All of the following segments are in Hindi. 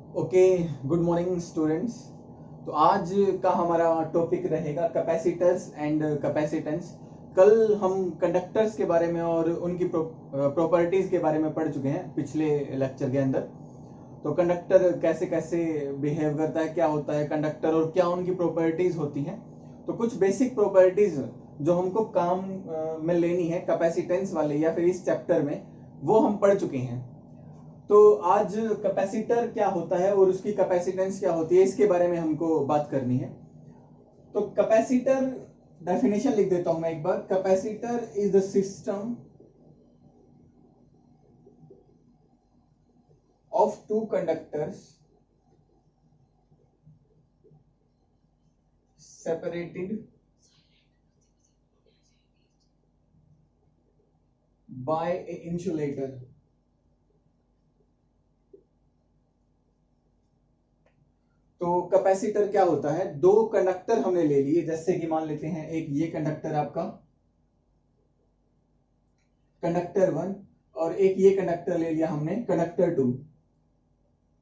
Okay, good morning students. तो आज का हमारा टॉपिक रहेगा कैपेसिटर्स एंड कैपेसिटेंस। कल हम कंडक्टर्स के बारे में और उनकी प्रॉपर्टीज के बारे में पढ़ चुके हैं पिछले लेक्चर के अंदर। तो कंडक्टर कैसे कैसे बिहेव करता है, क्या होता है कंडक्टर और क्या उनकी प्रॉपर्टीज होती हैं। तो कुछ बेसिक प्रॉपर्टीज जो हमको काम में लेनी है कैपेसिटेंस वाले या फिर इस चैप्टर में, वो हम पढ़ चुके हैं। तो आज कैपेसिटर क्या होता है और उसकी कैपेसिटेंस क्या होती है, इसके बारे में हमको बात करनी है। तो कैपेसिटर डेफिनेशन लिख देता हूं मैं एक बार। Capacitor is the system of two conductors separated by a insulator। तो कैपेसिटर क्या होता है, दो कंडक्टर हमने ले लिए, जैसे कि मान लेते हैं एक ये कंडक्टर आपका कंडक्टर 1 और एक ये कंडक्टर ले लिया हमने कंडक्टर 2।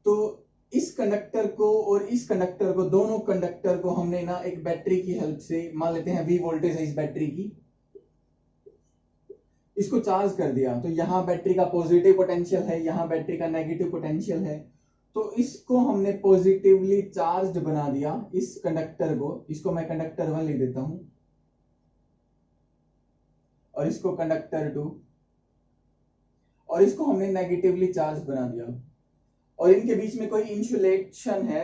तो इस कंडक्टर को और इस कंडक्टर को, दोनों कंडक्टर को हमने ना एक बैटरी की हेल्प से, मान लेते हैं V वोल्टेज है इस बैटरी की, इसको चार्ज कर दिया। तो यहाँ बैटरी का पॉजिटिव पोटेंशियल है, यहाँ बैटरी का नेगेटिव पोटेंशियल है। तो इसको हमने पॉजिटिवली चार्ज बना दिया इस कंडक्टर को, इसको मैं कंडक्टर 1 लिख देता हूं और इसको कंडक्टर 2, और इसको हमने नेगेटिवली चार्ज बना दिया। और इनके बीच में कोई इंसुलेशन है,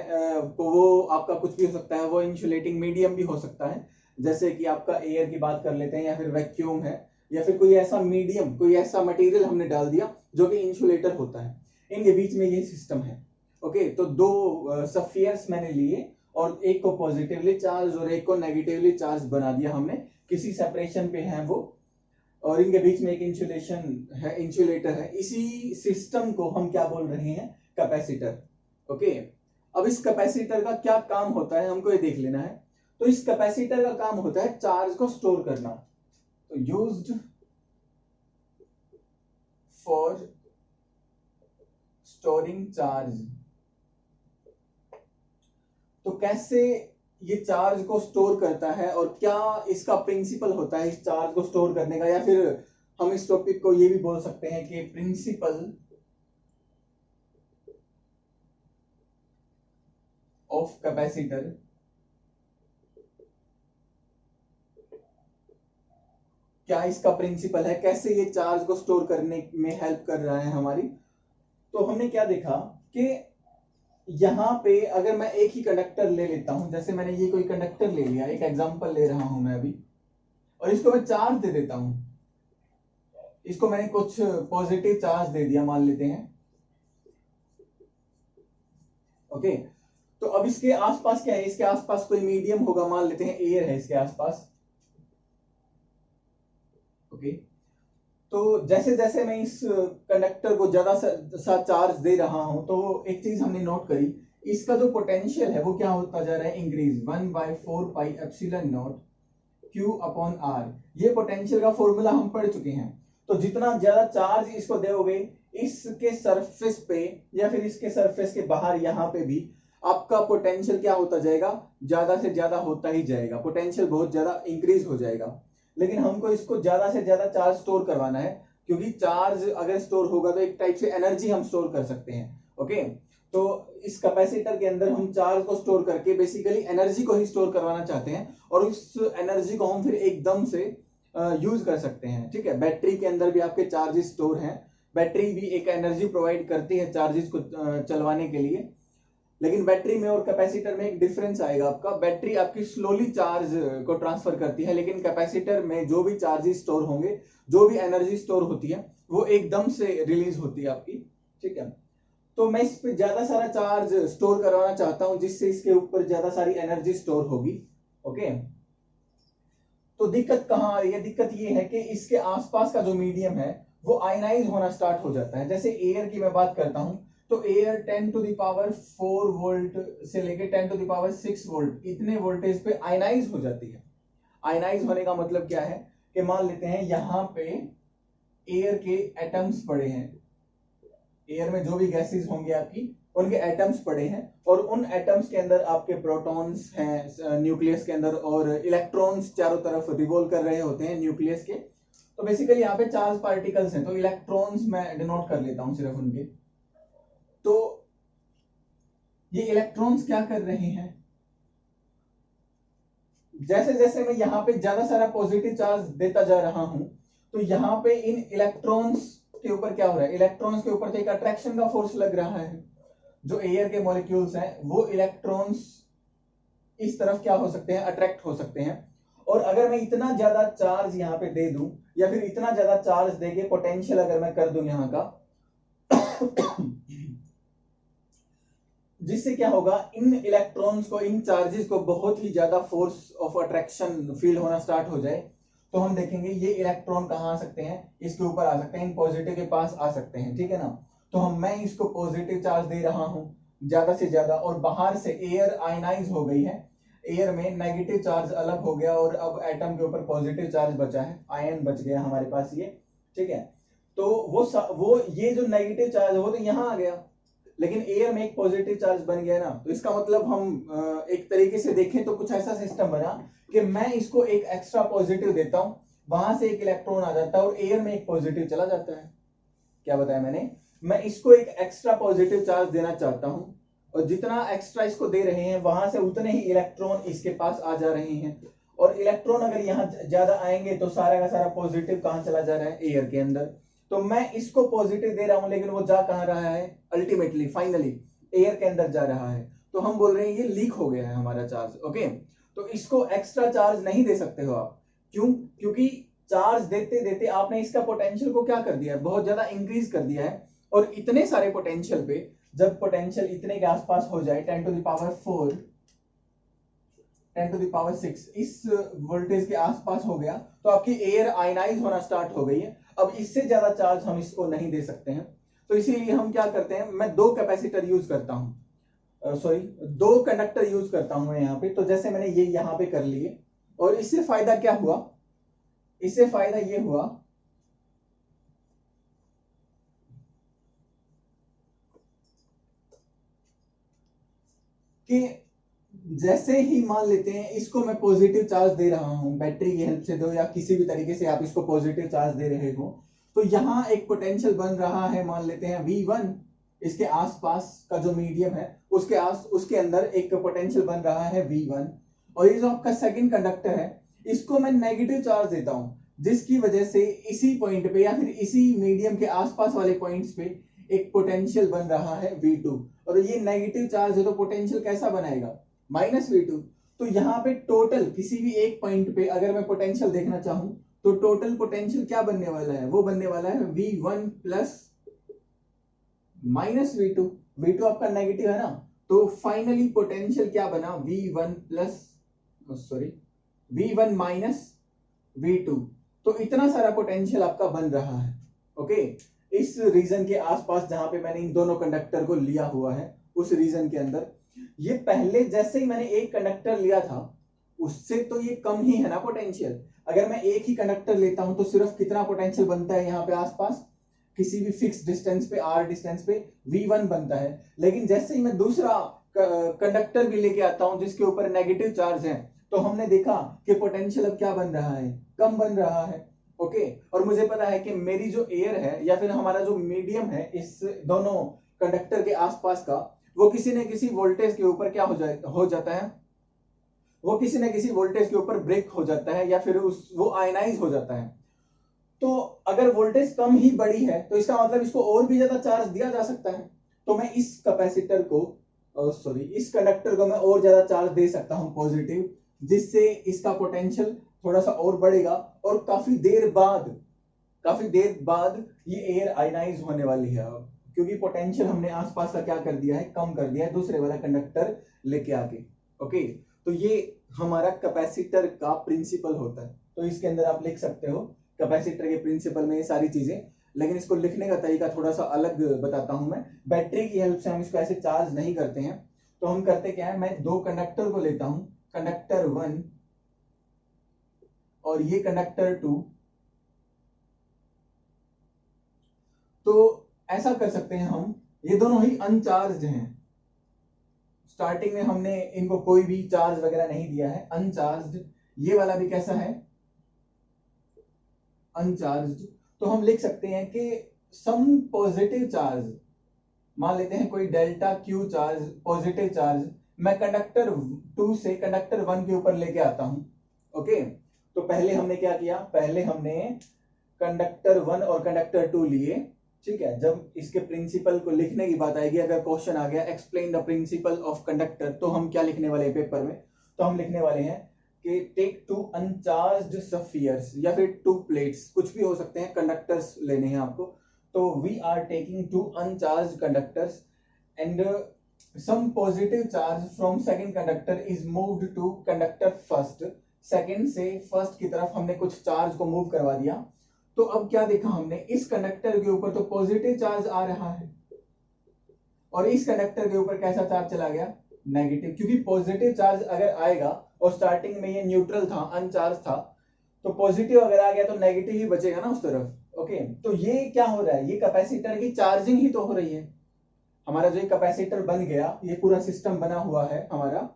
तो वो आपका कुछ भी हो सकता है, वो इंसुलेटिंग मीडियम भी हो सकता है, जैसे कि आपका एयर की बात कर लेते हैं, या फिर वैक्यूम है, या फिर कोई ऐसा मीडियम, कोई ऐसा मटेरियल हमने डाल दिया जो कि इंसुलेटर होता है। इनके बीच में ये सिस्टम है। ओके, तो दो सफियर्स मैंने लिए और एक को पॉजिटिवली चार्ज और एक को नेगेटिवली चार्ज बना दिया हमने, किसी सेपरेशन पे है वो, और इनके बीच में एक इंसुलेशन है, इंसुलेटर है। इसी सिस्टम को हम क्या बोल रहे हैं, कैपेसिटर। ओके, अब इस कैपेसिटर का क्या काम होता है हमको ये देख लेना है। तो इस कैपेसिटर का काम होता है चार्ज को स्टोर करना। तो यूज्ड फॉर स्टोरिंग चार्ज। तो कैसे ये चार्ज को स्टोर करता है और क्या इसका प्रिंसिपल होता है इस चार्ज को स्टोर करने का, या फिर हम इस टॉपिक को ये भी बोल सकते हैं कि प्रिंसिपल ऑफ कैपेसिटर। क्या इसका प्रिंसिपल है, कैसे ये चार्ज को स्टोर करने में हेल्प कर रहा है हमारी। तो हमने क्या देखा कि यहां पे अगर मैं एक ही कंडक्टर ले लेता हूं, जैसे मैंने ये कोई कंडक्टर ले लिया, एक एग्जांपल ले रहा हूं मैं अभी, और इसको मैं चार्ज दे देता हूं, इसको मैंने कुछ पॉजिटिव चार्ज दे दिया मान लेते हैं। ओके, तो अब इसके आसपास क्या है, इसके आसपास कोई मीडियम होगा, मान लेते हैं एयर है इसके आसपास। ओके, तो जैसे जैसे मैं इस कंडक्टर को ज्यादा सा चार्ज दे रहा हूं, तो एक चीज हमने नोट करी, इसका जो पोटेंशियल है वो क्या होता जा रहा है, increase 1/4 pi epsilon not Q upon R। ये पोटेंशियल का फॉर्मूला हम पढ़ चुके हैं। तो जितना ज्यादा चार्ज इसको दोगे, इसके सरफेस पे या फिर इसके सरफेस के बाहर यहाँ पे भी आपका पोटेंशियल क्या होता जाएगा, ज्यादा से ज्यादा होता ही जाएगा, पोटेंशियल बहुत ज्यादा इंक्रीज हो जाएगा। लेकिन हमको इसको ज्यादा से ज्यादा चार्ज स्टोर करवाना है, क्योंकि चार्ज अगर स्टोर होगा तो एक टाइप से एनर्जी हम स्टोर कर सकते हैं। ओके, तो इस कैपेसिटर के अंदर हम चार्ज को स्टोर करके बेसिकली एनर्जी को ही स्टोर करवाना चाहते हैं, और उस एनर्जी को हम फिर एकदम से यूज कर सकते हैं। ठीक है, बैटरी के अंदर भी आपके चार्जेस स्टोर हैं, बैटरी भी एक एनर्जी प्रोवाइड करती है चार्जेस को चलवाने के लिए। लेकिन बैटरी में और कैपेसिटर में एक डिफरेंस आएगा आपका, बैटरी आपकी स्लोली चार्ज को ट्रांसफर करती है, लेकिन कैपेसिटर में जो भी चार्जेस स्टोर होंगे, जो भी एनर्जी स्टोर होती है, वो एकदम से रिलीज होती है आपकी। ठीक है, तो मैं इस पे ज्यादा सारा चार्ज स्टोर करवाना चाहता हूं, जिससे इसके ऊपर ज्यादा सारी एनर्जी स्टोर होगी। ओके, तो दिक्कत कहां आ रही है, दिक्कत ये है कि इसके आसपास का जो मीडियम है वो आयनाइज होना स्टार्ट हो जाता है। जैसे एयर की मैं बात करता हूं, तो एयर 10⁴ वोल्ट से लेके 10⁶ वोल्ट इतने वोल्टेज पे आयनाइज हो जाती है। आयनाइज होने का मतलब क्या है कि मान लेते हैं यहां पे एयर के एटम्स पड़े हैं, एयर में जो भी गैसेस होंगे आपकी, उनके एटम्स पड़े हैं और उन एटम्स के अंदर आपके प्रोटॉन्स हैं न्यूक्लियस के अंदर और इलेक्ट्रॉन्स चारों तरफ रिवॉल्व कर रहे होते हैं न्यूक्लियस के। तो बेसिकली यहाँ पे चार्ज पार्टिकल्स हैं, तो इलेक्ट्रॉन्स मैं डिनोट कर लेता हूं सिर्फ उनके। तो ये इलेक्ट्रॉन्स क्या कर रहे हैं, जैसे जैसे मैं यहाँ पे ज्यादा सारा पॉजिटिव चार्ज देता जा रहा हूं तो यहाँ पे इन इलेक्ट्रॉन्स के ऊपर क्या हो रहा है, इलेक्ट्रॉन्स के ऊपर तो एक अट्रैक्शन का फोर्स लग रहा है। जो एयर के मॉलिक्यूल्स हैं वो इलेक्ट्रॉन्स इस तरफ क्या हो सकते हैं, अट्रैक्ट हो सकते हैं। और अगर मैं इतना ज्यादा चार्ज यहाँ पे दे दूं या फिर इतना ज्यादा चार्ज देके पोटेंशियल अगर मैं कर दूं यहाँ का जिससे क्या होगा, इन इलेक्ट्रॉन्स को, इन चार्जेस को बहुत ही ज्यादा फोर्स ऑफ अट्रैक्शन फील होना स्टार्ट हो जाए, तो हम देखेंगे ये इलेक्ट्रॉन कहाँ आ सकते हैं, इसके ऊपर आ सकते हैं, इन पॉजिटिव के पास आ सकते हैं, ठीक है ना। तो मैं इसको पॉजिटिव चार्ज दे रहा हूं ज्यादा से ज्यादा, और बाहर से एयर आयनाइज हो गई है, एयर में नेगेटिव चार्ज अलग हो गया और अब एटम के ऊपर पॉजिटिव चार्ज बचा है, आयन बच गया हमारे पास ये, ठीक है। तो वो ये जो नेगेटिव चार्ज वो तो यहाँ आ गया, लेकिन एयर में एक पॉजिटिव चार्ज बन गया ना। तो इसका मतलब हम एक तरीके से देखें तो कुछ ऐसा सिस्टम बना कि मैं इसको एक एक्स्ट्रा पॉजिटिव देता हूं, वहां से एक इलेक्ट्रॉन आ जाता है और एयर में एक पॉजिटिव चला जाता है। क्या बताया मैंने, मैं इसको एक एक्स्ट्रा पॉजिटिव चार्ज देना चाहता हूं और जितना एक्स्ट्रा इसको दे रहे हैं वहां से उतने ही इलेक्ट्रॉन इसके पास आ जा रहे हैं। और इलेक्ट्रॉन अगर यहाँ ज्यादा आएंगे तो सारा का सारा पॉजिटिव कहां चला जा रहा है, एयर के अंदर। तो मैं इसको पॉजिटिव दे रहा हूं लेकिन वो जा कहां रहा है, अल्टीमेटली फाइनली एयर के अंदर जा रहा है। तो हम बोल रहे हैं ये लीक हो गया है हमारा चार्ज, ओके। तो इसको एक्स्ट्रा चार्ज नहीं दे सकते हो आप, क्यों, क्योंकि चार्ज देते देते आपने इसका पोटेंशियल को क्या कर दिया है, बहुत ज्यादा इंक्रीज कर दिया है। और इतने सारे पोटेंशियल पे जब पोटेंशियल इतने के आसपास हो जाए 10 to the power 4 10 to the power 6 इस वोल्टेज के आसपास हो गया तो आपकी एयर आयनाइज होना स्टार्ट हो गई है। अब इससे ज्यादा चार्ज हम इसको नहीं दे सकते हैं, तो इसीलिए हम क्या करते हैं, मैं दो कैपेसिटर यूज करता हूं, सॉरी दो कंडक्टर यूज करता हूं मैं यहाँ पे। तो जैसे मैंने ये यहाँ पे कर लिए, और इससे फायदा क्या हुआ, इससे फायदा ये हुआ कि जैसे ही मान लेते हैं इसको मैं पॉजिटिव चार्ज दे रहा हूं, बैटरी की हेल्प से दो या किसी भी तरीके से आप इसको पॉजिटिव चार्ज दे रहे हो, तो यहां एक पोटेंशियल बन रहा है, मान लेते हैं V1, इसके आसपास का जो मीडियम है उसके अंदर एक पोटेंशियल बन रहा है V1। और ये जो आपका सेकंड कंडक्टर है इसको मैं नेगेटिव चार्ज देता हूं, जिसकी वजह से इसी पॉइंट पे या फिर इसी मीडियम के आसपास वाले पॉइंट्स पे एक पोटेंशियल बन रहा है V2। और ये नेगेटिव चार्ज है तो पोटेंशियल कैसा बनाएगा, -V2। तो यहाँ पे टोटल किसी भी एक पॉइंट पे अगर मैं पोटेंशियल देखना चाहूं तो टोटल पोटेंशियल क्या बनने वाला है, वो बनने वाला है V1 प्लस -V2। V2 आपका नेगेटिव है ना, तो फाइनली पोटेंशियल क्या बना, V1 plus sorry V1 minus V2। तो इतना सारा पोटेंशियल आपका बन रहा है, ओके। इस रीजन के आसपास जहां पे मैंने इन दोनों कंडक्टर को लिया हुआ है उस रीजन के अंदर, ये पहले जैसे ही मैंने एक कंडक्टर लिया था उससे तो ये कम ही है ना पोटेंशियल। अगर मैं एक ही कंडक्टर लेता हूं तो सिर्फ कितना पोटेंशियल बनता है यहाँ पे आसपास, किसी भी फिक्स डिस्टेंस पे, r डिस्टेंस पे V1 बनता है। लेकिन जैसे ही मैं दूसरा कंडक्टर भी लेके आता हूं जिसके ऊपर नेगेटिव चार्ज है, तो हमने देखा कि पोटेंशियल अब क्या बन रहा है, कम बन रहा है, ओके। और मुझे पता है कि मेरी जो एयर है या फिर हमारा जो मीडियम है इस दोनों कंडक्टर के आसपास का, वो किसी न किसी वोल्टेज के ऊपर क्या हो जाता है, वो किसी न किसी वोल्टेज के ऊपर ब्रेक हो जाता है या फिर वो आयनाइज हो जाता है। तो अगर वोल्टेज कम ही बड़ी है तो इसका मतलब इसको और भी ज्यादा चार्ज दिया जा सकता है। तो मैं इस कैपेसिटर को सॉरी इस कंडक्टर को मैं और ज्यादा चार्ज दे सकता हूं पॉजिटिव, जिससे इसका पोटेंशियल थोड़ा सा और बढ़ेगा और काफी देर बाद ये एयर आयनाइज होने वाली है अब, क्योंकि पोटेंशियल हमने आसपास का क्या कर दिया है, कम कर दिया है दूसरे वाला कंडक्टर लेके आके, ओके। तो ये हमारा कैपेसिटर का प्रिंसिपल होता है। तो इसके अंदर आप लिख सकते हो कैपेसिटर के प्रिंसिपल में ये सारी चीजें, लेकिन इसको लिखने का तरीका थोड़ा सा अलग बताता हूं मैं। बैटरी की हेल्प से हम इसको ऐसे चार्ज नहीं करते हैं, तो हम करते क्या है, मैं दो कंडक्टर को लेता हूं, कंडक्टर 1 और ये कंडक्टर 2। तो ऐसा कर सकते हैं हम ये दोनों ही अनचार्ज हैं। स्टार्टिंग में हमने इनको कोई भी चार्ज वगैरह नहीं दिया है, अनचार्ज। ये वाला भी कैसा है, अनचार्ज। तो हम लिख सकते हैं कि सम पॉजिटिव चार्ज, मान लेते हैं कोई delta Q charge, positive charge, मैं कंडक्टर 2 से कंडक्टर 1 के ऊपर लेके आता हूं। ओके, तो पहले हमने क्या किया, पहले हमने कंडक्टर 1 और कंडक्टर 2 लिए। ठीक है, जब इसके प्रिंसिपल को लिखने की बात आएगी, अगर क्वेश्चन आ गया explain the principle of conductor, तो हम क्या लिखने वाले हैं पेपर में, तो हम लिखने वाले हैं कि टेक 2 अनचार्ज्ड स्फीयर्स या फिर 2 प्लेट्स, कुछ भी हो सकते हैं, कंडक्टर्स लेने हैं आपको। तो we are taking 2 uncharged conductors and some positive charge from second conductor is moved to conductor first। Second से फर्स्ट की तरफ हमने कुछ चार्ज को मूव करवा दिया। तो अब क्या देखा हमने, इस कंडक्टर के ऊपर तो पॉजिटिव चार्ज आ रहा है और इस कंडक्टर के ऊपर कैसा चार्ज चला गया, नेगेटिव, क्योंकि पॉजिटिव चार्ज अगर आएगा और स्टार्टिंग में ये न्यूट्रल था, अनचार्ज था, तो पॉजिटिव अगर आ गया तो नेगेटिव ही बचेगा ना उस तरफ। ओके, तो ये क्या हो रहा है, ये कैपेसिटर की चार्जिंग ही तो हो रही है। हमारा जो कैपेसिटर बन गया, ये पूरा सिस्टम बना हुआ है हमारा,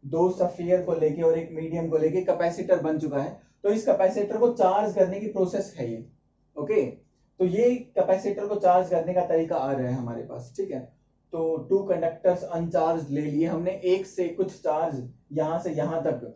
2 सफियर को लेके और एक मीडियम को लेके कैपेसिटर बन चुका है। तो इस कैपेसिटर को चार्ज करने की प्रोसेस है ये। ओके, तो ये कैपेसिटर को चार्ज करने का तरीका आ रहा है हमारे पास। ठीक है, तो 2 कंडक्टर्स अनचार्ज ले लिए हमने, एक से कुछ चार्ज यहां से यहां तक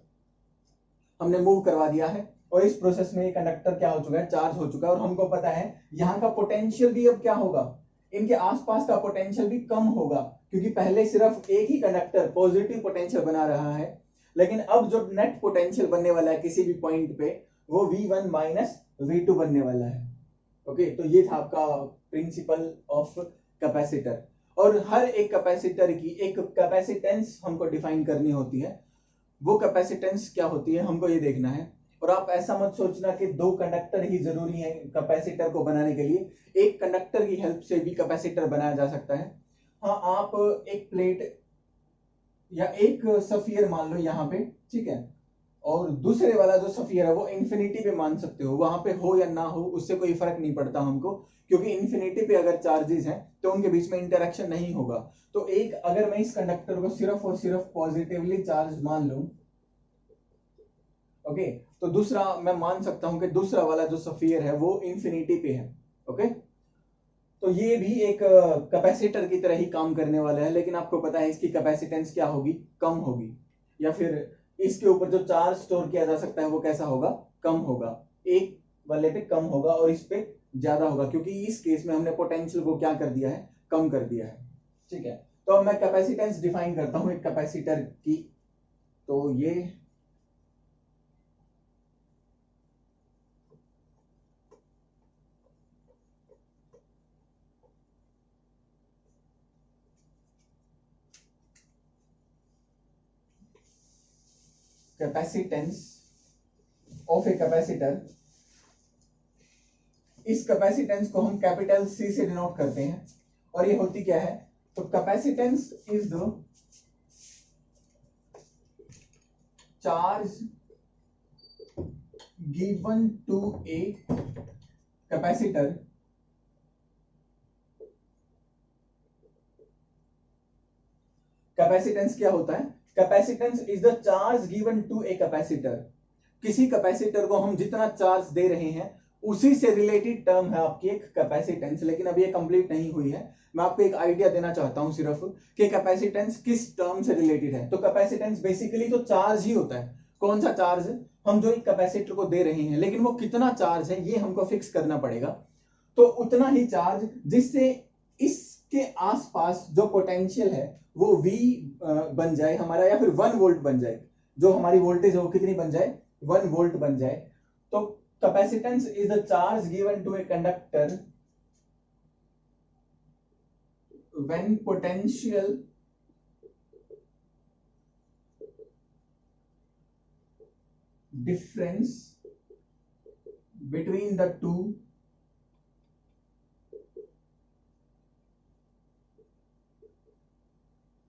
हमने मूव करवा दिया है और इस प्रोसेस में ये कंडक्टर क्या हो चुका है, चार्ज हो चुका है। और हमको पता है यहाँ का पोटेंशियल भी अब क्या होगा, इनके आसपास का पोटेंशियल भी कम होगा, क्योंकि पहले सिर्फ एक ही कंडक्टर पॉजिटिव पोटेंशियल बना रहा है, लेकिन अब जो नेट पोटेंशियल बनने वाला है किसी भी पॉइंट पे, वो V1 माइनस V2 बनने वाला है। ओके, तो ये था आपका प्रिंसिपल ऑफ कैपेसिटर। और हर एक कैपेसिटर की एक कैपेसिटेंस हमको डिफाइन करनी होती है। वो कैपेसिटेंस क्या होती है हमको ये देखना है। और आप ऐसा मत सोचना कि 2 कंडक्टर ही जरूरी है कैपेसिटर को बनाने के लिए, एक कंडक्टर की हेल्प से भी कैपेसिटर बनाया जा सकता है। हाँ, आप एक प्लेट या एक सफियर मान लो यहाँ पे, ठीक है, और दूसरे वाला जो सफियर है वो इंफिनिटी पे मान सकते हो, वहां पे हो या ना हो उससे कोई फर्क नहीं पड़ता हमको, क्योंकि इंफिनिटी पे अगर चार्जेस हैं तो उनके बीच में इंटरेक्शन नहीं होगा। तो एक, अगर मैं इस कंडक्टर को सिर्फ और सिर्फ पॉजिटिवली चार्ज मान लूं, ओके, तो दूसरा मैं मान सकता हूं कि दूसरा वाला जो सफियर है वो इंफिनिटी पे है। ओके, तो ये भी एक कैपेसिटर की तरह ही काम करने वाला है, लेकिन आपको पता है इसकी कैपेसिटेंस क्या होगी, कम होगी, या फिर इसके ऊपर जो चार्ज स्टोर किया जा सकता है वो कैसा होगा, कम होगा। एक वाले पे कम होगा और इस पे ज्यादा होगा, क्योंकि इस केस में हमने पोटेंशियल को क्या कर दिया है, कम कर दिया है। ठीक है, तो अब मैं कैपेसिटेंस डिफाइन करता हूं एक कैपेसिटर की। तो ये कैपेसिटेंस ऑफ ए कैपेसिटर, इस कैपेसिटेंस को हम कैपिटल सी से डिनोट करते हैं। और ये होती क्या है, तो capacitance is the charge given to a capacitor capacitance क्या होता है, capacitance is the charge given to a capacitor. किसी कैपेसिटर को हम जितना चार्ज दे रहे हैं उसी से रिलेटेड टर्म है आपकी एक कैपेसिटेंस। लेकिन अभी ये कंप्लीट नहीं हुई है, मैं आपको एक आइडिया देना चाहता हूं सिर्फ कि कैपेसिटेंस किस टर्म से रिलेटेड है। तो कैपेसिटेंस बेसिकली तो चार्ज ही होता है। कौन सा चार्ज, हम जो एक कैपेसिटर को दे रहे हैं, लेकिन वो कितना चार्ज है ये हमको फिक्स करना पड़ेगा। तो उतना ही चार्ज जिससे इसके आसपास जो पोटेंशियल है वो V बन जाए हमारा, या फिर 1 वोल्ट बन जाए, जो हमारी वोल्टेज है वो कितनी बन जाए, 1 वोल्ट बन जाए। तो capacitance is the charge given to a conductor when potential difference between the two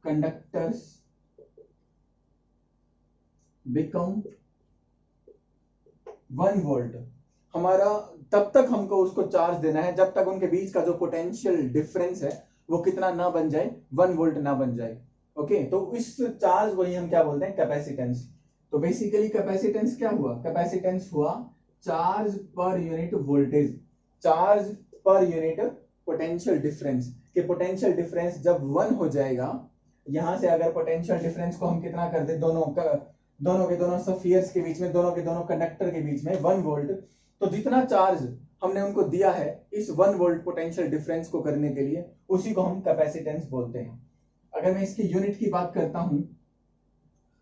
conductors become 1 volt. हमारा तब तक हमको उसको चार्ज देना है जब तक उनके बीच का जो पोटेंशियल डिफरेंस है वो कितना ना बन जाए, 1 वोल्ट ना बन जाए। ओके, तो इस चार्ज को ही हम क्या बोलते हैं, कैपेसिटेंस। तो बेसिकली कैपेसिटेंस क्या हुआ, कैपेसिटेंस हुआ charge per unit voltage, charge per unit potential difference, कि पोटेंशियल डिफरेंस जब 1 हो जाएगा, यहां से अगर पोटेंशियल डिफरेंस को हम कितना कर दे, दोनों के दोनों स्फीयर्स के बीच में, दोनों के दोनों कंडक्टर के बीच में 1 वोल्ट, तो जितना चार्ज हमने उनको दिया है इस 1 वोल्ट पोटेंशियल डिफरेंस को करने के लिए, उसी को हम कैपेसिटेंस बोलते हैं। अगर मैं इसकी यूनिट की बात करता हूं,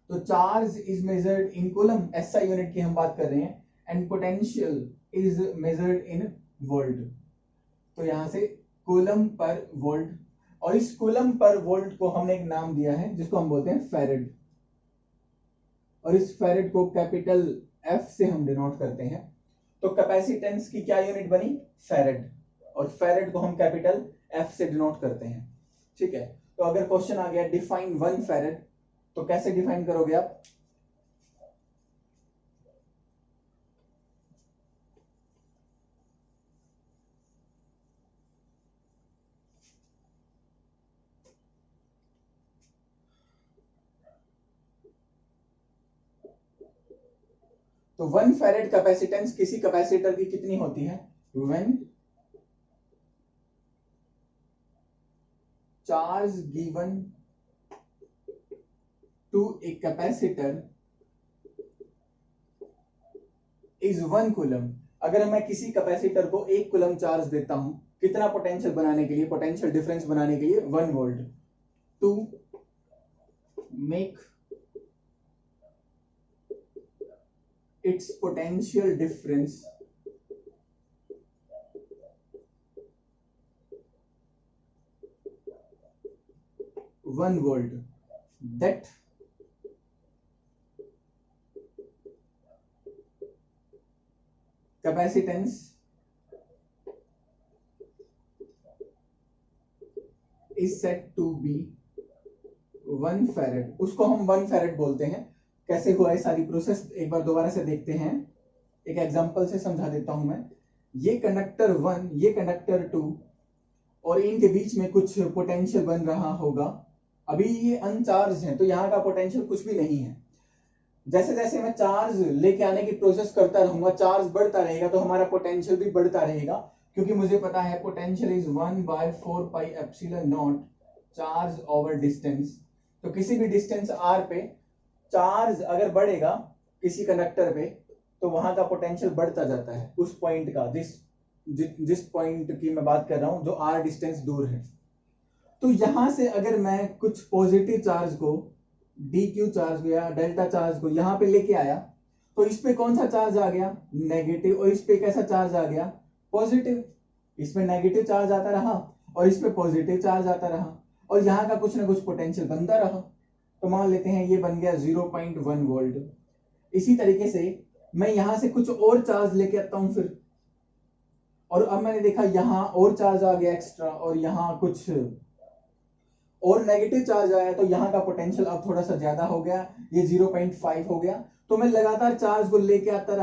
तो charge is measured in coulomb, SI unit की हम बात कर रहे हैं, and potential is measured in volt. तो यहां से कूलम पर वोल्ट, और इस कूलम पर वोल्ट को हमने एक नाम दिया है जिसको हम बोलते हैं फैरेड, और इस फैरेड को कैपिटल एफ से हम डिनोट करते हैं। तो कैपेसिटेंस की क्या यूनिट बनी, फैरेड, और फैरेड को हम कैपिटल एफ से डिनोट करते हैं। ठीक है, तो अगर क्वेश्चन आ गया डिफाइन 1 फैरेड, तो कैसे डिफाइन करोगे आप, तो 1 फैरेड कैपेसिटेंस किसी कैपेसिटर की कितनी होती है, when charge given to a capacitor is 1 coulomb. अगर मैं किसी कैपेसिटर को 1 कूलम चार्ज देता हूं, कितना पोटेंशियल बनाने के लिए, पोटेंशियल डिफरेंस बनाने के लिए, 1 volt, to make its potential difference one volt, that capacitance is set to be 1 farad, उसको हम 1 फैरेड बोलते हैं। कैसे हुआ है सारी प्रोसेस, एक बार दोबारा से देखते हैं, एक एग्जांपल से समझा देता हूं मैं। ये कंडक्टर 1, ये कंडक्टर 2, और इनके बीच में कुछ पोटेंशियल बन रहा होगा। अभी ये अनचार्ज है, तो यहाँ का पोटेंशियल कुछ भी नहीं है। जैसे जैसे मैं चार्ज लेके आने की प्रोसेस करता रहूंगा, चार्ज बढ़ता रहेगा, तो हमारा पोटेंशियल भी बढ़ता रहेगा, क्योंकि मुझे पता है potential is 1/4 pi epsilon not charge over distance. तो किसी भी डिस्टेंस r पे चार्ज अगर बढ़ेगा किसी कंडक्टर पे, तो वहां का पोटेंशियल बढ़ता जाता है उस पॉइंट का, जिस पॉइंट की मैं बात कर रहा हूं, जो r डिस्टेंस दूर है। तो यहां से अगर मैं कुछ पॉजिटिव चार्ज को, dq चार्ज या डेल्टा चार्ज को यहां पे लेके आया, तो इस पे कौन सा चार्ज आ गया, नेगेटिव, और इस पे कैसा चार्ज आ गया, पॉजिटिव। इसमें नेगेटिव चार्ज आता रहा और इस पे पॉजिटिव चार्ज आता रहा, और यहाँ का कुछ ना कुछ पोटेंशियल बनता रहा। तो मान लेते हैं ये बन गया 0.1 वोल्ट। इसी तरीके से मैं यहां से कुछ और चार्ज लेके आता हूं फिर, और अब मैंने देखा यहां और चार्ज आ गया एक्स्ट्रा, और यहां कुछ और नेगेटिव चार्ज आया, तो यहाँ का पोटेंशियल अब थोड़ा सा ज्यादा हो गया, ये 0.5 हो गया। तो मैं लगातार चार्ज को लेके आता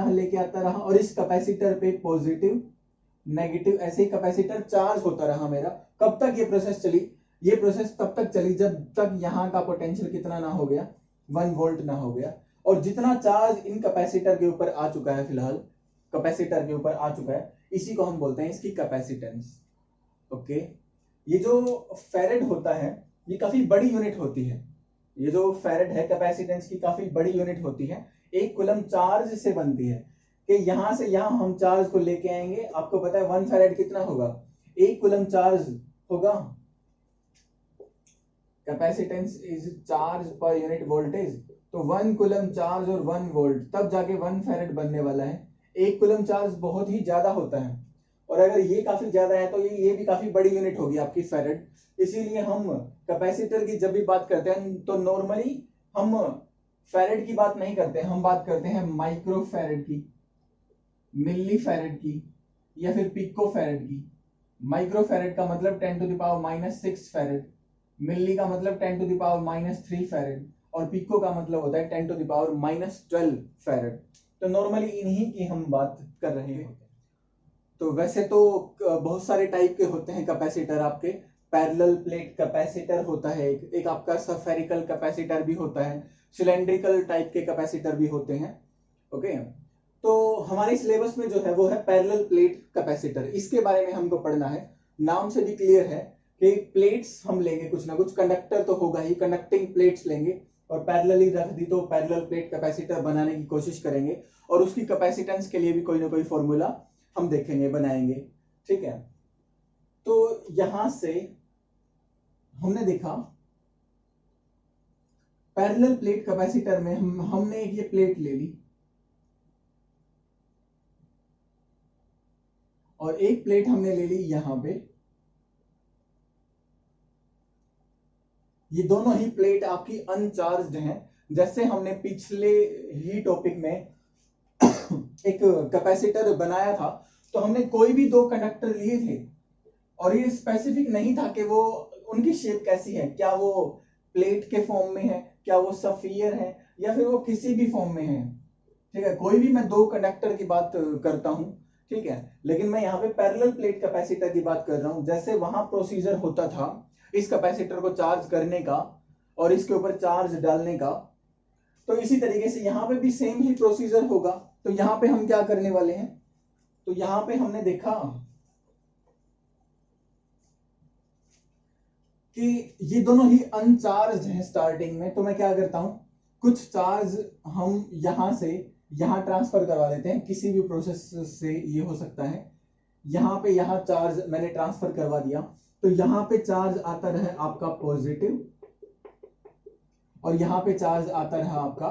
रहा, और इस कैपेसिटर पे पॉजिटिव नेगेटिव ऐसे ही कैपेसिटर चार्ज होता रहा मेरा। कब तक ये प्रोसेस चली, ये प्रोसेस तब तक चली जब तक यहाँ का पोटेंशियल कितना ना हो गया, 1 वोल्ट ना हो गया। और जितना चार्ज इन कैपेसिटर के ऊपर आ चुका है, फिलहाल कैपेसिटर के ऊपर आ चुका है, इसी को हम बोलते हैं इसकी कैपेसिटेंस। ओके, ये जो फैरेड होता है ये काफी बड़ी यूनिट होती है। ये जो फैरेड है कैपेसिटेंस की काफी बड़ी यूनिट होती है, 1 कूलम चार्ज से बनती है, कि यहां से यहां हम चार्ज को लेके आएंगे। आपको पता है 1 फैरेड कितना होगा, 1 कूलम चार्ज होगा। Capacitance is charge per unit voltage, तो 1 कूलम चार्ज और 1 वोल्ट, तब जाके 1 फैरेड बनने वाला है। 1 कूलम चार्ज बहुत ही ज्यादा होता है, और अगर ये काफी ज्यादा है तो ये भी काफी बड़ी यूनिट होगी आपकी फैरेड। इसीलिए हम कैपेसिटर की जब भी बात करते हैं, तो नॉर्मली हम फैरेड की बात नहीं करते, हम बात करते हैं माइक्रो फैरेड की, मिली फैरेड की, या फिर पिको फैरेड की। माइक्रो फैरेड का मतलब 10⁻⁻6 फैरेड, मिली का मतलब 10⁻⁻3 फैरेड, और पिको का मतलब होता है 10⁻⁻12 फैरेड। तो नॉर्मली इन्हीं की हम बात कर रहे हैं। तो वैसे तो बहुत सारे टाइप के होते हैं कैपेसिटर आपके, पैरेलल प्लेट कैपेसिटर होता है, एक आपका स्फेरिकल कैपेसिटर भी होता है, सिलेंड्रिकल टाइप के कैपेसिटर भी होते हैं। ओके, तो हमारे सिलेबस में जो है वो है पैरेलल प्लेट कैपेसिटर, इसके बारे में हमको पढ़ना है। नाम से भी क्लियर है कि प्लेट्स हम लेंगे, कुछ ना कुछ कंडक्टर तो होगा ही, कंडक्टिंग प्लेट्स लेंगे और पैरेलली रख दी तो पैरेलल प्लेट कैपेसिटर बनाने की कोशिश करेंगे और उसकी कैपेसिटेंस के लिए भी कोई ना कोई फॉर्मूला हम देखेंगे, बनाएंगे। ठीक है, तो यहां से हमने देखा पैरेलल प्लेट कैपेसिटर में हमने एक ये प्लेट ले ली और एक प्लेट हमने ले ली यहां पे। ये दोनों ही प्लेट आपकी अनचार्ज्ड हैं। जैसे हमने पिछले ही टॉपिक में एक कैपेसिटर बनाया था तो हमने कोई भी दो कंडक्टर लिए थे और ये स्पेसिफिक नहीं था कि वो उनकी शेप कैसी है, क्या वो प्लेट के फॉर्म में है, क्या वो सफियर है, या फिर वो किसी भी फॉर्म में है। ठीक है, कोई भी मैं दो कंडक्टर की बात करता हूं, ठीक है, लेकिन मैं यहाँ पे पैरेलल प्लेट कैपेसिटर की बात कर रहा हूं। जैसे वहां प्रोसीजर होता था इस कैपेसिटर को चार्ज करने का और इसके ऊपर चार्ज डालने का, तो इसी तरीके से यहाँ पे भी सेम ही प्रोसीजर होगा। तो यहाँ पे हम क्या करने वाले हैं, तो यहाँ पे हमने देखा कि ये दोनों ही अनचार्ज हैं स्टार्टिंग में। तो मैं क्या करता हूं, कुछ चार्ज हम यहां से यहां ट्रांसफर करवा देते हैं, किसी भी प्रोसेस से ये हो सकता है। यहां पे यहां चार्ज मैंने ट्रांसफर करवा दिया तो यहां पे चार्ज आता रहे आपका पॉजिटिव और यहां पे चार्ज आता रहा आपका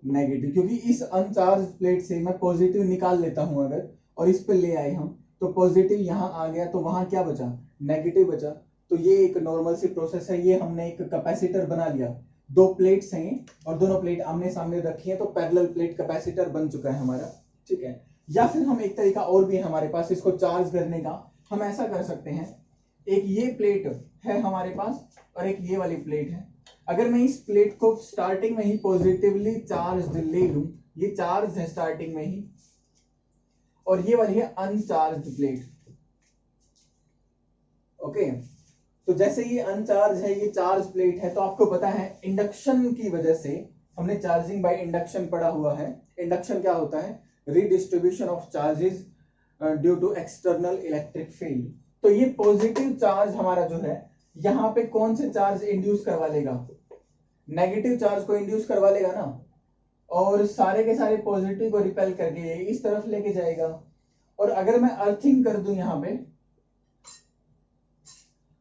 नेगेटिव, क्योंकि इस अनचार्ज प्लेट से मैं पॉजिटिव निकाल लेता हूं अगर, और इस पे ले आए हम तो पॉजिटिव यहां आ गया तो वहां क्या बचा, नेगेटिव बचा। तो ये एक नॉर्मल सी प्रोसेस है। ये हमने एक कैपेसिटर बना लिया, दो प्लेट्स हैं और दोनों प्लेट आमने सामने रखी है तो पैरेलल प्लेट कैपेसिटर बन चुका है हमारा। ठीक है, या फिर हम एक तरीका और भी है हमारे पास इसको चार्ज करने का। हम ऐसा कर सकते हैं, एक ये प्लेट है हमारे पास और एक ये वाली प्लेट है। अगर मैं इस प्लेट को स्टार्टिंग में ही पॉजिटिवली चार्ज ले लूं, ये चार्ज है स्टार्टिंग में ही, और ये वाली है अनचार्ज प्लेट। ओके, तो जैसे ये अनचार्ज है, ये चार्ज प्लेट है, तो आपको पता है इंडक्शन की वजह से, हमने चार्जिंग बाय इंडक्शन पढ़ा हुआ है। इंडक्शन क्या होता है, redistribution of charges due to external electric field. तो ये पॉजिटिव चार्ज हमारा जो है यहाँ पे कौन से चार्ज इंड्यूस करवा लेगा, नेगेटिव चार्ज को इंड्यूस करवा लेगा ना, और सारे के सारे पॉजिटिव को रिपेल करके इस तरफ लेके जाएगा। और अगर मैं अर्थिंग कर दूं यहाँ पे,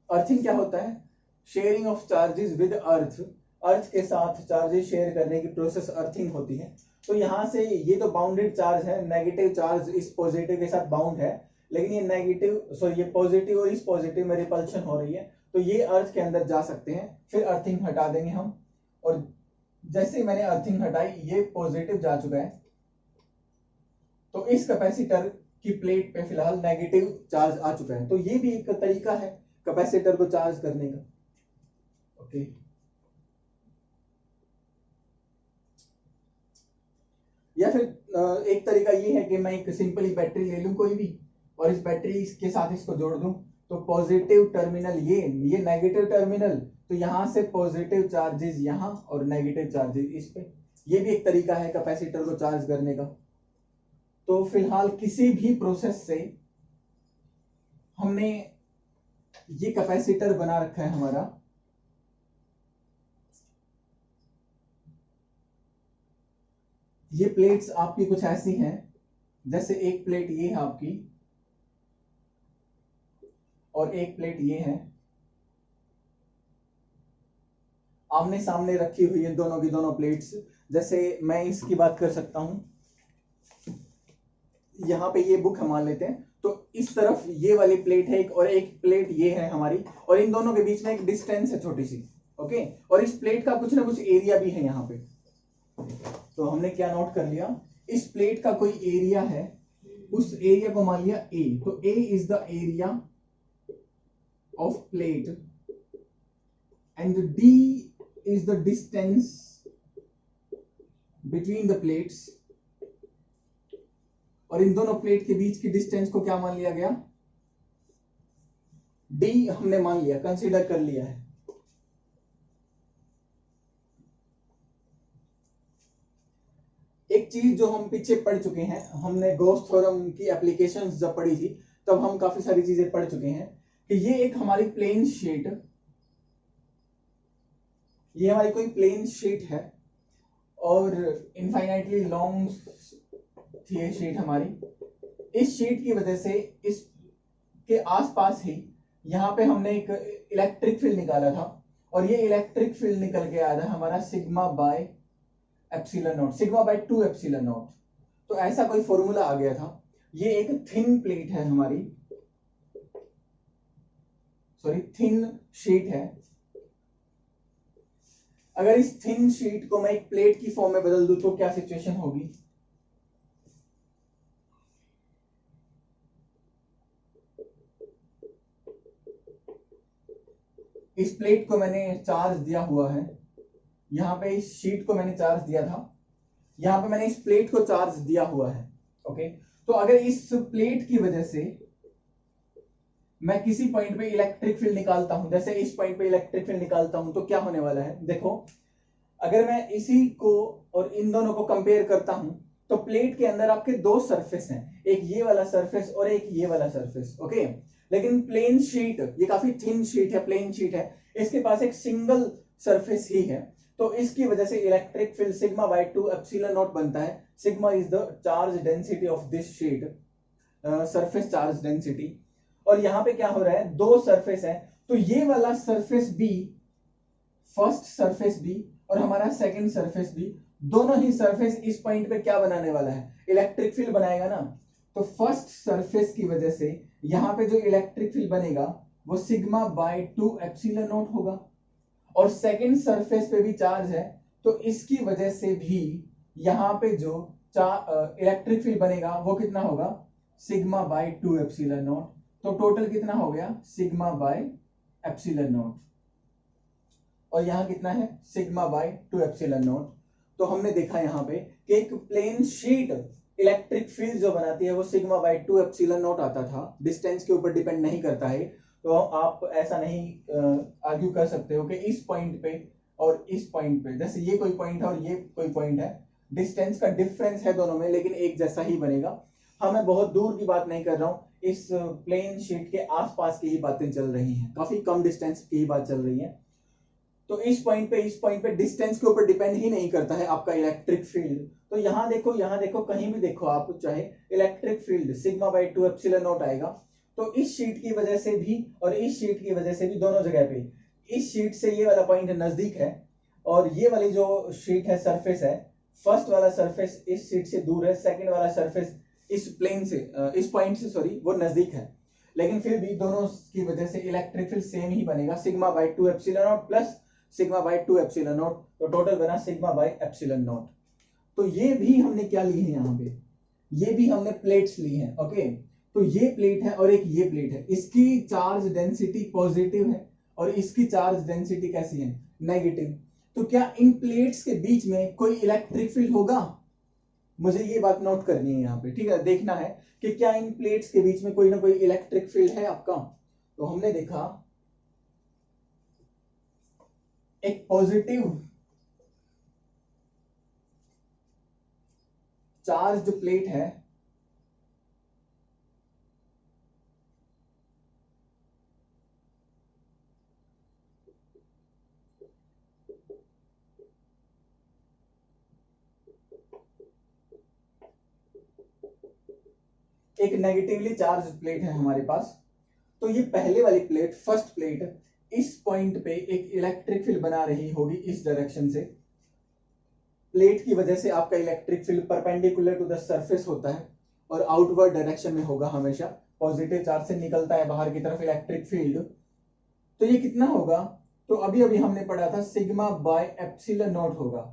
अर्थिंग क्या होता है, sharing of charges with earth, earth के साथ चार्जेस शेयर करने की प्रोसेस अर्थिंग होती है। तो यहां से ये तो बाउंडेड चार्ज है, नेगेटिव चार्ज इस पॉजिटिव के साथ बाउंड है, लेकिन ये नेगेटिव सॉरी ये पॉजिटिव और इस पॉजिटिव में रिपल्शन हो रही है, तो ये अर्थ के अंदर जा सकते हैं। फिर अर्थिंग हटा देंगे हम, और जैसे मैंने अर्थिंग हटाई ये पॉजिटिव जा चुका है, तो इस कैपेसिटर की प्लेट पे फिलहाल नेगेटिव चार्ज आ चुका है। तो ये भी एक तरीका है कैपेसिटर को चार्ज करने का। ओके, या फिर एक तरीका ये है कि मैं एक सिंपली बैटरी ले लूं कोई भी, और इस बैटरी के साथ इसको जोड़ दूं, तो पॉजिटिव टर्मिनल ये नेगेटिव टर्मिनल, तो यहां से पॉजिटिव चार्जेस यहां और नेगेटिव चार्जेस इस पे। ये भी एक तरीका है कैपेसिटर को चार्ज करने का। तो फिलहाल किसी भी प्रोसेस से हमने ये कैपेसिटर बना रखा है हमारा, ये प्लेट्स आपकी कुछ ऐसी हैं, जैसे एक प्लेट ये है आपकी और एक प्लेट ये है, आमने सामने रखी हुई है दोनों की दोनों प्लेट्स। जैसे मैं इसकी बात कर सकता हूं, यहाँ पे ये बुक हम मान लेते हैं, तो इस तरफ ये वाली प्लेट है एक, और एक प्लेट ये है हमारी, और इन दोनों के बीच में एक डिस्टेंस है छोटी सी। ओके, और इस प्लेट का कुछ ना कुछ एरिया भी है यहाँ पे। तो हमने क्या नोट कर लिया, इस प्लेट का कोई एरिया है, उस एरिया को मान लिया ए, तो A is the area of plate and D is the distance between the plates, और इन दोनों प्लेट के बीच की डिस्टेंस को क्या मान लिया गया, डी हमने मान लिया, कंसीडर कर लिया है। एक चीज जो हम पीछे पढ़ चुके हैं, हमने गॉस थ्योरम की एप्लीकेशंस जब पढ़ी थी तब हम काफी सारी चीजें पढ़ चुके हैं कि ये एक हमारी प्लेन शीट, ये हमारी कोई प्लेन शीट है और इनफाइनाइटली लॉन्ग थी ये शीट हमारी। इस शीट की वजह से इसके आसपास ही यहाँ पे हमने एक इलेक्ट्रिक फील्ड निकाला था और ये इलेक्ट्रिक फील्ड निकल के आया था हमारा sigma by epsilon naught, sigma bye 2 epsilon not. तो ऐसा कोई फॉर्मूला आ गया था। ये एक थिन प्लेट है हमारी, सॉरी थिन शीट है। अगर इस थिन शीट को मैं एक प्लेट की फॉर्म में बदल दूं तो क्या सिचुएशन होगी? इस प्लेट को मैंने चार्ज दिया हुआ है, यहाँ पे इस शीट को मैंने चार्ज दिया था, यहाँ पे मैंने इस प्लेट को चार्ज दिया हुआ है। ओके, तो अगर इस प्लेट की वजह से मैं किसी पॉइंट पे इलेक्ट्रिक फील्ड निकालता हूं, जैसे इस पॉइंट पे इलेक्ट्रिक फील्ड निकालता हूं, तो क्या होने वाला है? देखो, अगर मैं इसी को और इन दोनों को कंपेयर करता हूं तो प्लेट के अंदर आपके दो सरफेस हैं, एक ये वाला सरफेस और एक ये वाला सरफेस। ओके, लेकिन प्लेन शीट, ये काफी थिन शीट है, प्लेन शीट है, इसके पास एक सिंगल सरफेस ही है। तो इसकी वजह से electric field sigma bye 2 epsilon not बनता है। Sigma is the charge density of this sheet, surface charge density. और यहाँ पे क्या हो रहा है, दो सरफेस है, तो ये वाला surface B, first surface B और हमारा सेकंड सरफेस बी, दोनों ही सरफेस इस पॉइंट पे क्या बनाने वाला है? इलेक्ट्रिक फील्ड बनाएगा ना। तो फर्स्ट सरफेस की वजह से यहाँ पे जो इलेक्ट्रिक फील्ड बनेगा वो सिग्मा बाय 2 एप्सिलॉन नॉट होगा। और सेकंड सरफेस पे भी चार्ज है, तो इसकी वजह से भी यहाँ पे जो इलेक्ट्रिक फील्ड बनेगा वो कितना होगा? Sigma bye 2 epsilon not. तो टोटल कितना हो गया? Sigma by epsilon not. और यहाँ कितना है? Sigma bye 2 epsilon not. तो हमने देखा यहाँ पे कि एक प्लेन शीट इलेक्ट्रिक फील्ड जो बनाती है वो सिग्मा बाय 2 एप्सिलॉन नॉट आता था, डिस्टेंस के ऊपर डिपेंड नहीं करता है। तो आप ऐसा नहीं आर्ग्यू कर सकते हो कि इस पॉइंट पे और इस पॉइंट पे, जैसे ये कोई पॉइंट है और ये कोई पॉइंट है, डिस्टेंस का डिफरेंस है दोनों में लेकिन एक जैसा ही बनेगा। हाँ, मैं बहुत दूर की बात नहीं कर रहा हूँ, इस प्लेन शीट के आसपास की ही बातें चल रही हैं, काफी कम डिस्टेंस की ही बात चल रही है। तो इस पॉइंट पे डिस्टेंस के ऊपर डिपेंड ही नहीं करता है आपका इलेक्ट्रिक फील्ड। तो यहाँ देखो, कहीं भी देखो आप, चाहे electric field sigma bye 2 epsilon not आएगा। तो इस शीट की वजह से भी और इस शीट की वजह से भी, दोनों जगह पे, इस शीट से ये वाला पॉइंट नजदीक है और ये वाली जो शीट है, सरफेस है, फर्स्ट वाला सरफेस इस शीट से दूर है, सेकेंड वाला सरफेस इस प्लेन से, इस पॉइंट से, सॉरी, वो नजदीक है। लेकिन फिर भी दोनों की वजह से इलेक्ट्रिक फील्ड सेम ही बनेगा, sigma bye 2 epsilon not plus sigma bye 2 epsilon not. तो टोटल बना सिग्मा बाय एप्सिलॉन नॉट। तो ये भी हमने क्या ली है यहाँ पे? ये भी हमने प्लेट्स ली हैं। ओके, तो ये प्लेट है और एक ये प्लेट है, इसकी चार्ज डेंसिटी पॉजिटिव है और इसकी चार्ज डेंसिटी कैसी है? नेगेटिव। तो क्या इन प्लेट्स के बीच में कोई इलेक्ट्रिक फील्ड होगा? मुझे ये बात नोट करनी है यहाँ पे, ठीक है, देखना है कि क्या इन प्लेट्स के बीच में कोई ना कोई इलेक्ट्रिक फील्ड है आपका। तो हमने देखा एक पॉजिटिव चार्ज प्लेट है, एक नेगेटिवली चार्ज प्लेट है हमारे पास। तो ये पहले वाली प्लेट, फर्स्ट प्लेट, इस पॉइंट पे एक इलेक्ट्रिक फील्ड बना रही होगी इस डायरेक्शन से। प्लेट की वजह से आपका electric field perpendicular to the surface होता है और आउटवर्ड डायरेक्शन में होगा हमेशा। पॉजिटिव चार्ज से निकलता है बाहर की तरफ इलेक्ट्रिक फील्ड। तो ये कितना होगा? तो अभी अभी हमने पढ़ा था सिग्मा बाय एप्सिलॉन नॉट होगा।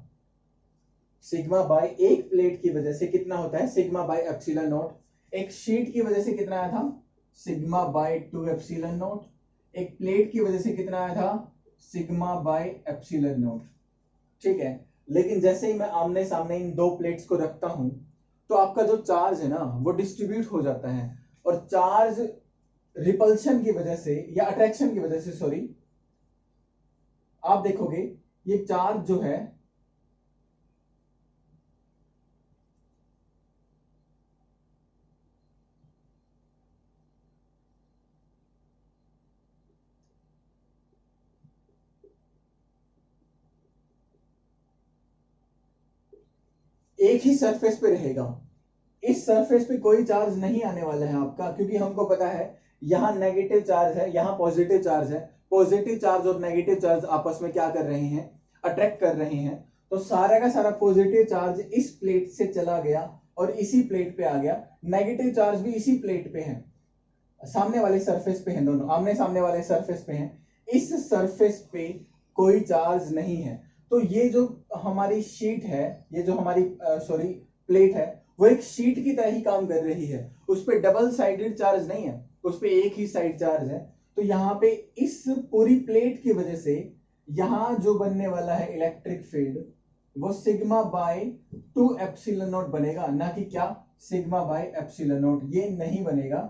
सिग्मा बाय एक प्लेट की वजह से कितना होता है? Sigma by epsilon not. एक शीट की वजह से कितना आया था? Sigma bye 2 epsilon not. एक प्लेट की वजह से कितना आया था? Sigma by epsilon not. ठीक है, लेकिन जैसे ही मैं आमने सामने इन दो प्लेट्स को रखता हूं तो आपका जो चार्ज है ना वो डिस्ट्रीब्यूट हो जाता है। और चार्ज रिपल्शन की वजह से या अट्रैक्शन की वजह से, सॉरी, आप देखोगे ये चार्ज जो है एक ही सरफेस पे रहेगा। इस सरफेस पे कोई चार्ज नहीं आने वाला है आपका, क्योंकि हमको पता है यहाँ नेगेटिव चार्ज है, यहाँ पॉजिटिव चार्ज है। पॉजिटिव चार्ज और नेगेटिव चार्ज आपस में क्या कर रहे हैं, अट्रैक्ट कर रहे हैं। तो सारा का सारा पॉजिटिव चार्ज इस प्लेट से चला गया और इसी प्लेट पे आ गया। नेगेटिव चार्ज भी इसी प्लेट पे है, सामने वाले सरफेस पे हैं, दोनों आमने सामने वाले सरफेस पे हैं। इस सरफेस पे कोई चार्ज नहीं है। तो ये जो हमारी शीट है, ये जो हमारी सॉरी प्लेट है, वो एक शीट की तरह ही काम कर रही है। उस पे डबल साइडेड चार्ज नहीं है, उस पे एक ही साइड चार्ज है। तो यहाँ पे इस पूरी प्लेट की वजह से यहाँ जो बनने वाला है इलेक्ट्रिक फील्ड, वो सिग्मा बाय 2 एप्सिलॉन नॉट बनेगा, ना कि क्या सिग्मा बाय एप्सिलॉन नॉट। ये नहीं बनेगा,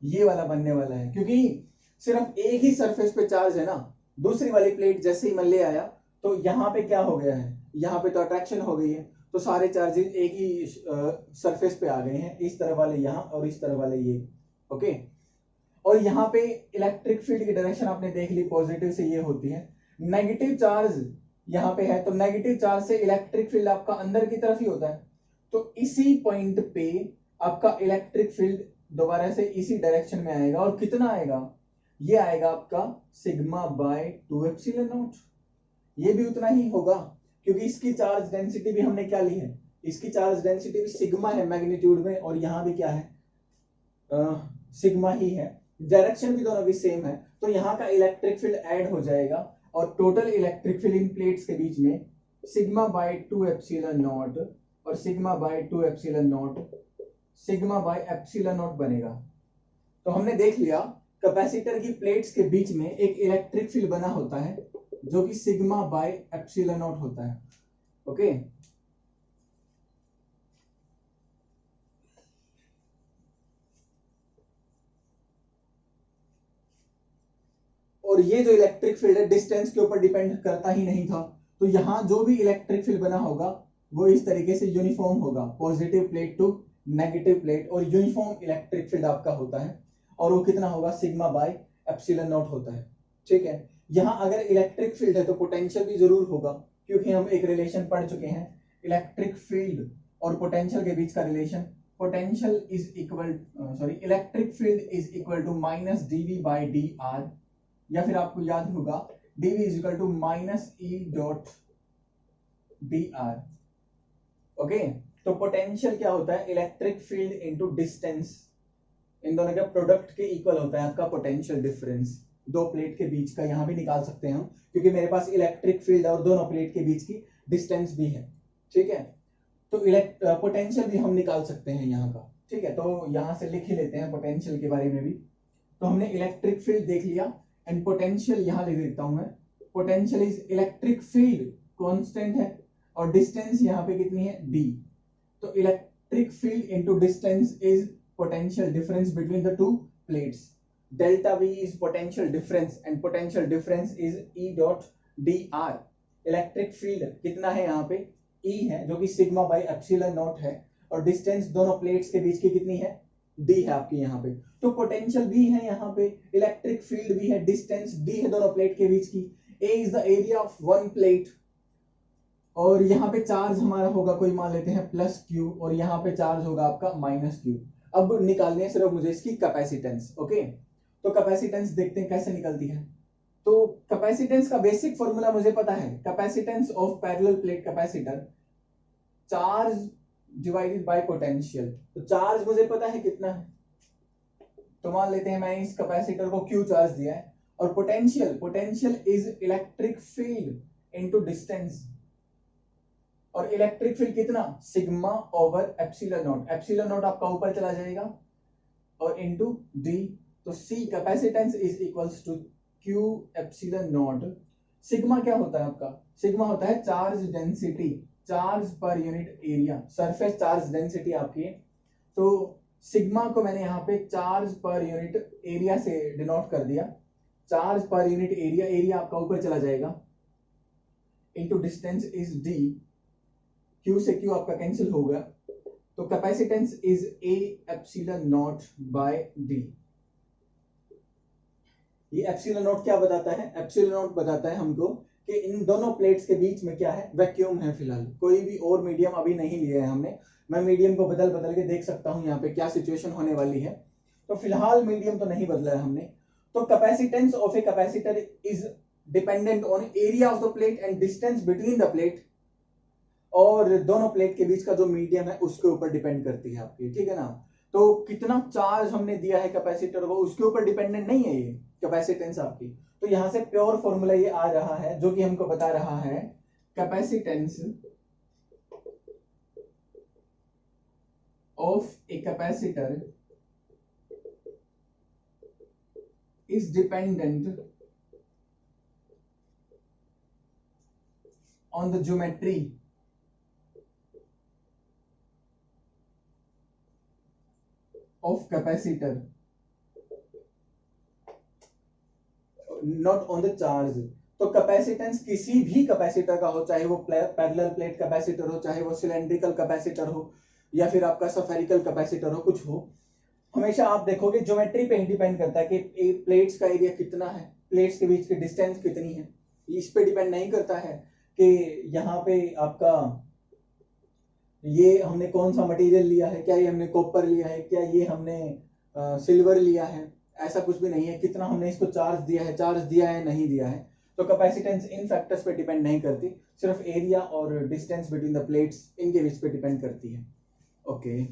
ये वाला बनने वाला है, क्योंकि सिर्फ एक ही सरफेस पे चार्ज है ना। दूसरी वाली प्लेट जैसे ही मैं ले आया तो यहाँ पे क्या हो गया है, यहाँ पे तो अट्रैक्शन हो गई है, तो सारे चार्जेस एक ही सरफेस पे आ गए हैं, इस तरफ वाले यहाँ और इस तरफ वाले ये। ओके, और यहाँ पे इलेक्ट्रिक फील्ड की डायरेक्शन आपने देख ली, पॉजिटिव से ये होती है। नेगेटिव चार्ज यहाँ पे है, तो नेगेटिव चार्ज से इलेक्ट्रिक फील्ड आपका अंदर की तरफ ही होता है। तो इसी पॉइंट पे आपका इलेक्ट्रिक फील्ड दोबारा से इसी डायरेक्शन में आएगा, और कितना आएगा, ये आएगा आपका सिग्मा बाय 2 एप्सिलॉन नॉट। ये भी उतना ही होगा, क्योंकि इसकी चार्ज डेंसिटी भी हमने क्या ली है, इसकी चार्ज डेंसिटी भी सिग्मा है मैग्नीट्यूड में, और यहाँ भी क्या है, सिग्मा ही है। डायरेक्शन भी दोनों की सेम है, तो यहाँ का इलेक्ट्रिक फील्ड ऐड हो जाएगा, और टोटल इलेक्ट्रिक फील्ड इन प्लेट्स के बीच में सिग्मा बाय 2 एप्सिलॉन नॉट और sigma bye 2 epsilon naught, sigma by epsilon not बनेगा। तो हमने देख लिया कैपेसिटर की प्लेट्स के बीच में एक इलेक्ट्रिक फील्ड बना होता है, जो कि सिग्मा बाय एप्सिलॉन नॉट होता है। ओके, और ये जो इलेक्ट्रिक फील्ड है डिस्टेंस के ऊपर डिपेंड करता ही नहीं था। तो यहाँ जो भी इलेक्ट्रिक फील्ड बना होगा वो इस तरीके से यूनिफॉर्म होगा, positive plate to negative plate, और यूनिफॉर्म इलेक्ट्रिक फील्ड आपका होता है, और वो कितना होगा, सिग्मा बाय एप्सिलॉन नॉट होता है। ठीक है, यहाँ अगर इलेक्ट्रिक फील्ड है तो पोटेंशियल भी जरूर होगा, क्योंकि हम एक रिलेशन पढ़ चुके हैं इलेक्ट्रिक फील्ड और पोटेंशियल के बीच का relation. Potential is equal sorry electric field is equal to minus dv by dr, या फिर आपको याद होगा dv is equal to minus E dot dr। Okay, तो पोटेंशियल क्या होता है, इलेक्ट्रिक फील्ड इनटू डिस्टेंस, इन दोनों के प्रोडक्ट के इक्वल होता है आपका पोटेंशियल डिफरेंस, दो प्लेट के बीच का। यहां भी निकाल सकते हैं हम, क्योंकि मेरे पास इलेक्ट्रिक फील्ड और दोनों प्लेट के बीच की डिस्टेंस भी है। ठीक है, तो पोटेंशियल भी हम निकाल सकते हैं यहाँ का। ठीक है, तो यहां से लिख ही लेते हैं पोटेंशियल के बारे में भी। तो हमने इलेक्ट्रिक फील्ड देख लिया, एंड पोटेंशियल यहां लिख देता हूं मैं। Potential is electric field constant है, और डिस्टेंस यहाँ पे कितनी है, d। तो electric field into distance is potential difference between the two plates. Delta V is potential difference and potential difference is E dot dr. Electric field कितना है यहाँ पे, E है, जो कि सिग्मा बाई एप्सिलॉन नॉट है, और डिस्टेंस दोनों प्लेट्स के बीच की कितनी है, D है आपकी यहाँ पे। तो पोटेंशियल भी है यहाँ पे, इलेक्ट्रिक फील्ड भी है, डिस्टेंस D है दोनों प्लेट के बीच की। A is the area of one plate, और यहाँ पे चार्ज हमारा होगा, कोई मान लेते हैं प्लस Q, और यहाँ पे चार्ज होगा आपका माइनस Q। अब निकालनी है सिर्फ मुझे इसकी कैपेसिटेंस। ओके, तो कैपेसिटेंस देखते हैं कैसे निकलती है। तो कैपेसिटेंस का बेसिक फॉर्मूला मुझे पता है, capacitance of parallel plate capacitor, charge divided by potential. तो चार्ज मुझे पता है कितना है, तो मान लेते हैं मैं इस कैपेसिटर को Q चार्ज दिया है, और potential is electric field into distance, और इलेक्ट्रिक फील्ड कितना, sigma over epsilon naught. Epsilon naught आपका ऊपर चला जाएगा, और इनटू d। तो C capacitance is equals to Q epsilon naught. Sigma क्या होता है आपका, सिग्मा होता है charge density, charge per unit area, surface charge density आपकी। तो सिग्मा को मैंने यहाँ पे चार्ज पर यूनिट एरिया से डिनोट कर दिया, charge per unit area, area आपका ऊपर चला जाएगा, into distance is D, Q से क्यू आपका कैंसिल हो गया, तो capacitance is A epsilon naught by D. ये एप्सिलॉन नॉट क्या बताता है? एप्सिलॉन नॉट बताता है हमको कि इन दोनों प्लेट्स के बीच में क्या है? वैक्यूम है फिलहाल, कोई भी और मीडियम अभी नहीं लिया है हमने। मैं मीडियम को बदल बदल के देख सकता हूं यहाँ पे क्या सिचुएशन होने वाली है। तो फिलहाल मीडियम तो नहीं बदला है हमने। तो capacitance of A capacitor is dependent on area of the plate and distance between the plate, और दोनों प्लेट के बीच का जो मीडियम है उसके ऊपर डिपेंड करती है आपकी, ठीक है ना। तो कितना चार्ज हमने दिया है कैपेसिटर को उसके ऊपर डिपेंडेंट नहीं है ये कैपेसिटेंस आपकी। तो यहां से प्योर फॉर्मूला ये आ रहा है जो कि हमको बता रहा है capacitance of A capacitor is dependent on the geometry of capacitor, not on the charge. तो कैपेसिटेंस किसी भी कैपेसिटर का हो, चाहे वो पैरेलल प्लेट कैपेसिटर हो, चाहे वो सिलेंड्रिकल कैपेसिटर हो, या फिर आपका स्फेरिकल कैपेसिटर हो, कुछ हो, हमेशा आप देखोगे ज्योमेट्री पे ही डिपेंड करता है कि प्लेट्स का एरिया कितना है, प्लेट्स के बीच की डिस्टेंस कितनी है। इस पे डिपेंड नहीं करता है कि यहाँ पे आपका ये हमने कौन सा मटेरियल लिया है, क्या ये हमने कॉपर लिया है, क्या ये हमने सिल्वर लिया है, ऐसा कुछ भी नहीं है। कितना हमने इसको चार्ज दिया है नहीं दिया है। तो कैपेसिटेंस इन फैक्टर्स पे डिपेंड नहीं करती, सिर्फ एरिया और डिस्टेंस बिटवीन द प्लेट्स इनके बीच पे डिपेंड करती है। ओके